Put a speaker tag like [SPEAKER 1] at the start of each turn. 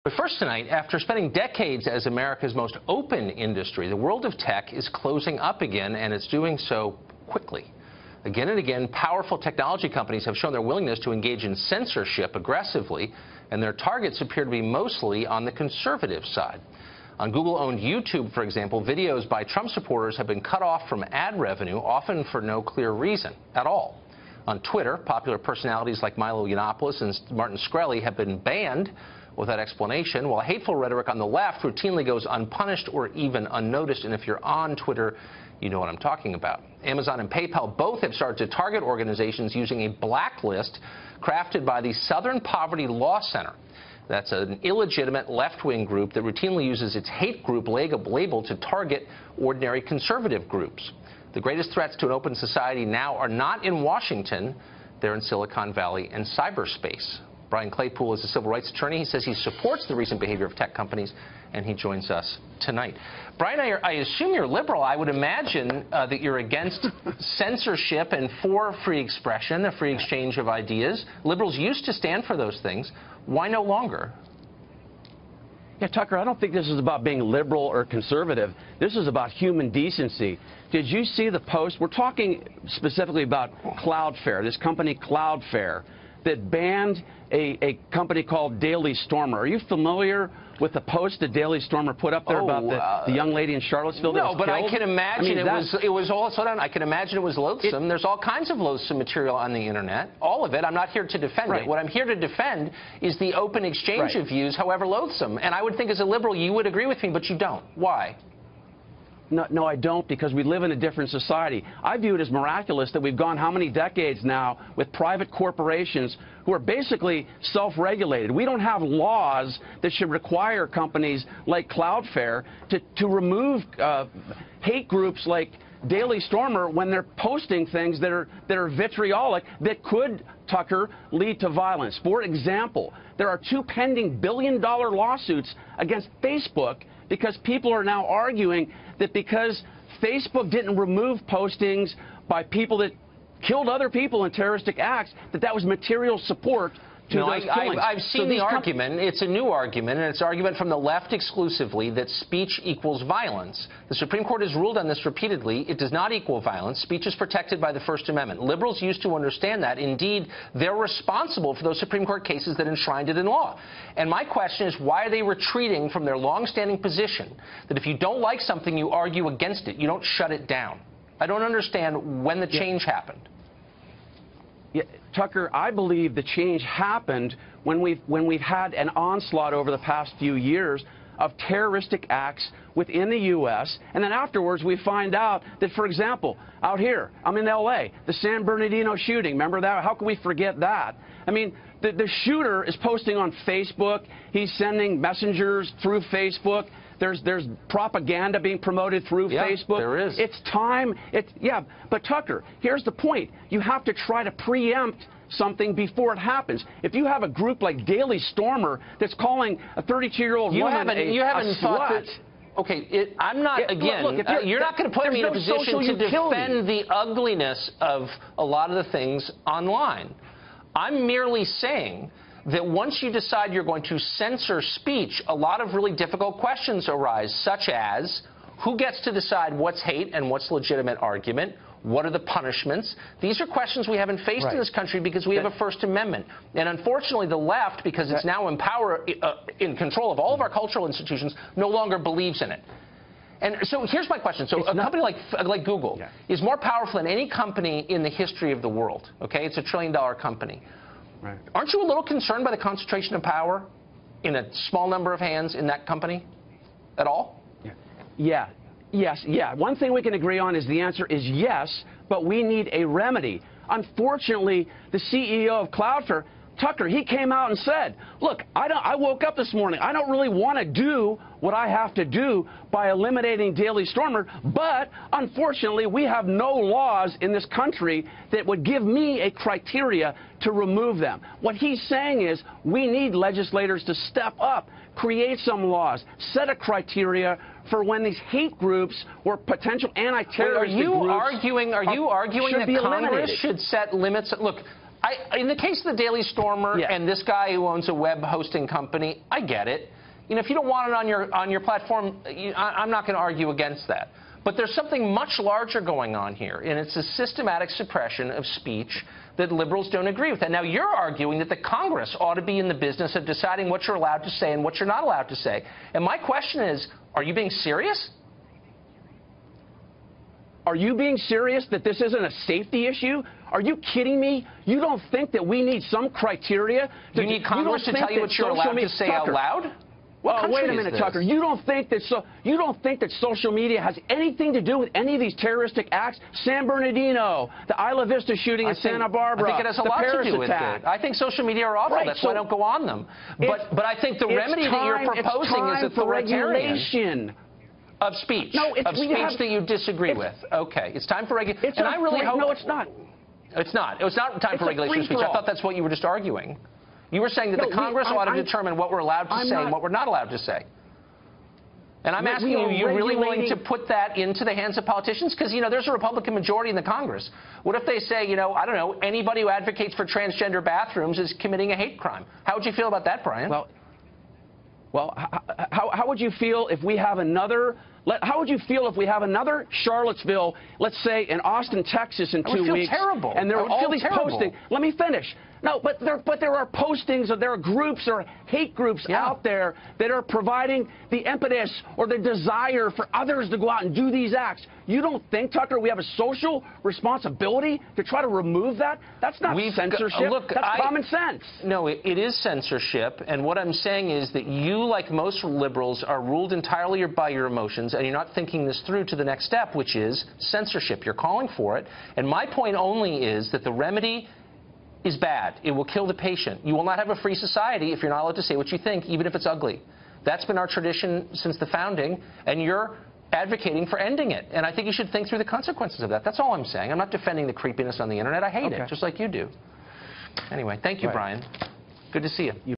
[SPEAKER 1] But first tonight, after spending decades as America's most open industry, the world of tech is closing up again, and it's doing so quickly. Again and again, powerful technology companies have shown their willingness to engage in censorship aggressively, and their targets appear to be mostly on the conservative side. On Google-owned YouTube, for example, videos by Trump supporters have been cut off from ad revenue, often for no clear reason at all. On Twitter, popular personalities like Milo Yiannopoulos and Martin Shkreli have been banned without explanation, while hateful rhetoric on the left routinely goes unpunished or even unnoticed. And if you're on Twitter, you know what I'm talking about. Amazon and PayPal both have started to target organizations using a blacklist crafted by the Southern Poverty Law Center. That's an illegitimate left-wing group that routinely uses its hate group label to target ordinary conservative groups. The greatest threats to an open society now are not in Washington, they're in Silicon Valley and cyberspace. Brian Claypool is a civil rights attorney. He says he supports the recent behavior of tech companies, and he joins us tonight. Brian, I assume you're liberal. I would imagine that you're against censorship and for free expression, the free exchange of ideas. Liberals used to stand for those things. Why no longer?
[SPEAKER 2] Yeah, Tucker, I don't think this is about being liberal or conservative. This is about human decency. Did you see the post? We're talking specifically about Cloudflare, this company Cloudflare, that banned a company called Daily Stormer. Are you familiar with the post that Daily Stormer put up there about the young lady in Charlottesville that was killed?
[SPEAKER 1] No, but I can imagine it was all, slow down, I can imagine it was loathsome. There's all kinds of loathsome material on the internet. All of it. I'm not here to defend it. What I'm here to defend is the open exchange of views, however loathsome. And I would think as a liberal you would agree with me, but you don't. Why?
[SPEAKER 2] No, I don't, because we live in a different society. I view it as miraculous that we've gone how many decades now with private corporations who are basically self-regulated. We don't have laws that should require companies like Cloudflare to remove hate groups like Daily Stormer when they're posting things that are vitriolic that could, Tucker, lead to violence. For example, there are 2 pending billion-dollar lawsuits against Facebook because people are now arguing that because Facebook didn't remove postings by people that killed other people in terroristic acts, that was material support to those killings.
[SPEAKER 1] I've seen the argument. It's a new argument, and it's an argument from the left exclusively that speech equals violence. The Supreme Court has ruled on this repeatedly. It does not equal violence. Speech is protected by the First Amendment. Liberals used to understand that. Indeed, they're responsible for those Supreme Court cases that enshrined it in law. And my question is, why are they retreating from their long-standing position that if you don't like something, you argue against it, you don't shut it down? I don't understand when the change happened.
[SPEAKER 2] Yeah, Tucker, I believe the change happened when we've had an onslaught over the past few years of terroristic acts within the U.S., and then afterwards we find out that, for example, out here, I'm in L.A., the San Bernardino shooting, remember that? How can we forget that? I mean, the shooter is posting on Facebook. He's sending messengers through Facebook. There's propaganda being promoted through Facebook.
[SPEAKER 1] There is.
[SPEAKER 2] It's time. But Tucker, here's the point. You have to try to preempt something before it happens. If you have a group like Daily Stormer that's calling a 32-year-old woman a slut.
[SPEAKER 1] Okay, I'm not, again,
[SPEAKER 2] look,
[SPEAKER 1] you're not going to put me in a position to defend the ugliness of a lot of the things online. I'm merely saying that once you decide you're going to censor speech, a lot of really difficult questions arise, such as who gets to decide what's hate and what's legitimate argument? What are the punishments? These are questions we haven't faced in this country because we have a First Amendment. And unfortunately, the left, because it's now in control of all of our cultural institutions, no longer believes in it. And so here's my question. So a company like Google is more powerful than any company in the history of the world. Okay, it's $1 trillion company. Right. Aren't you a little concerned by the concentration of power in a small number of hands in that company at all?
[SPEAKER 2] Yes. One thing we can agree on is the answer is yes, but we need a remedy. Unfortunately, the CEO of Cloudflare, Tucker, he came out and said, look, I woke up this morning. I don't really want to do what I have to do by eliminating Daily Stormer, but unfortunately, we have no laws in this country that would give me a criteria to remove them. What he's saying is we need legislators to step up, create some laws, set a criteria for when these hate groups or potential anti-terrorist groups
[SPEAKER 1] are you arguing that Congress should set limits? Look, In the case of the Daily Stormer
[SPEAKER 2] Yeah.
[SPEAKER 1] and this guy who owns a web hosting company, I get it. You know, if you don't want it on your platform, I'm not going to argue against that. But there's something much larger going on here, and it's a systematic suppression of speech that liberals don't agree with. And now you're arguing that the Congress ought to be in the business of deciding what you're allowed to say and what you're not allowed to say. And my question is, are you being serious?
[SPEAKER 2] Are you being serious that this isn't a safety issue? Are you kidding me? You don't think that we need some criteria?
[SPEAKER 1] You need Congress to tell you what you're allowed to say out loud?
[SPEAKER 2] Well, wait a minute, Tucker. You don't think that social media has anything to do with any of these terroristic acts? San Bernardino, the Isla Vista shooting in Santa Barbara,
[SPEAKER 1] I think it has a lot to do with it. I think social media are awful. That's why I don't go on them. But I think the remedy that you're proposing is authoritarian. Of speech.
[SPEAKER 2] No,
[SPEAKER 1] of speech that you disagree with. Okay. It's time for regulation. And I really hope.
[SPEAKER 2] No, it's not.
[SPEAKER 1] It's not. It's not time for regulation of speech. I thought that's what you were just arguing. You were saying that the Congress ought to determine what we're allowed to say and what we're not allowed to say. And I'm asking you, you're really willing to put that into the hands of politicians? Because, you know, there's a Republican majority in the Congress. What if they say, you know, I don't know, anybody who advocates for transgender bathrooms is committing a hate crime? How would you feel about that, Brian?
[SPEAKER 2] Well, how would you feel if we have another... How would you feel if we have another Charlottesville, let's say in Austin, Texas in 2 weeks?
[SPEAKER 1] I would feel terrible.
[SPEAKER 2] And there are all these postings. Let me finish. No, but there are postings, or there are groups or hate groups out there that are providing the impetus or the desire for others to go out and do these acts. You don't think, Tucker, we have a social responsibility to try to remove that? That's not censorship. That's common sense.
[SPEAKER 1] No, it is censorship. And what I'm saying is that you, like most liberals, are ruled entirely by your emotions, and you're not thinking this through to the next step, which is censorship. You're calling for it. And my point only is that the remedy is bad. It will kill the patient. You will not have a free society if you're not allowed to say what you think, even if it's ugly. That's been our tradition since the founding, and you're advocating for ending it. And I think you should think through the consequences of that. That's all I'm saying. I'm not defending the creepiness on the internet. I hate it, just like you do. Anyway, thank you, Brian. Good to see you.